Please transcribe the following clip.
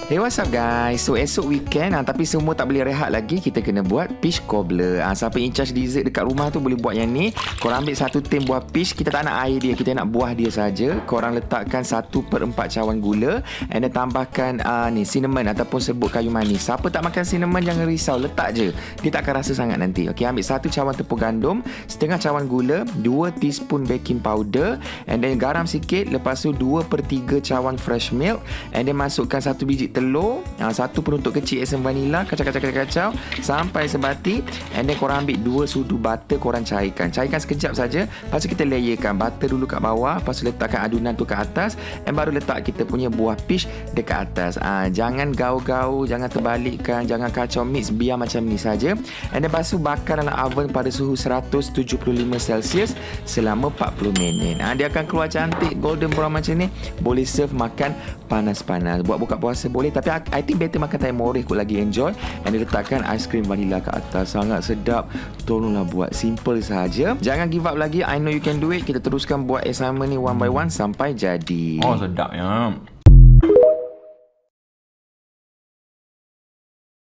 Hey, what's up guys? So esok weekend tapi semua tak boleh rehat lagi. Kita kena buat peach cobbler. Siapa in charge dessert dekat rumah tu boleh buat yang ni. Korang ambil satu tin buah peach. Kita tak nak air dia, kita nak buah dia saja. Korang letakkan 1/4 cawan gula and then tambahkan ni cinnamon ataupun serbuk kayu manis. Siapa tak makan cinnamon jangan risau, letak je. Dia tak akan rasa sangat nanti. Okey, ambil 1 cawan tepung gandum, setengah cawan gula, 2 teaspoon baking powder and then garam sikit. Lepas tu 2/3 cawan fresh milk and then masukkan 1 biji telur, 1 penutup kecil asam vanila, kacau sampai sebati and then korang ambil 2 sudu butter, korang cairkan sekejap saja. Lepas tu kita layerkan butter dulu kat bawah, lepas tu letakkan adunan tu kat atas and baru letak kita punya buah peach dekat atas. Jangan gaul-gaul, jangan terbalikkan, jangan kacau, mix, biar macam ni saja. And then lepas tu bakar dalam oven pada suhu 175 Celsius selama 40 minit. Dia akan keluar cantik golden brown macam ni. Boleh serve makan panas-panas. Buat buka puasa boleh, tapi I think better makan time morih kot lagi enjoy. And letakkan aiskrim vanila kat atas. Sangat sedap. Tolonglah buat, simple saja. Jangan give up lagi. I know you can do it. Kita teruskan buat assignment ni one by one sampai jadi. Oh, sedap ya.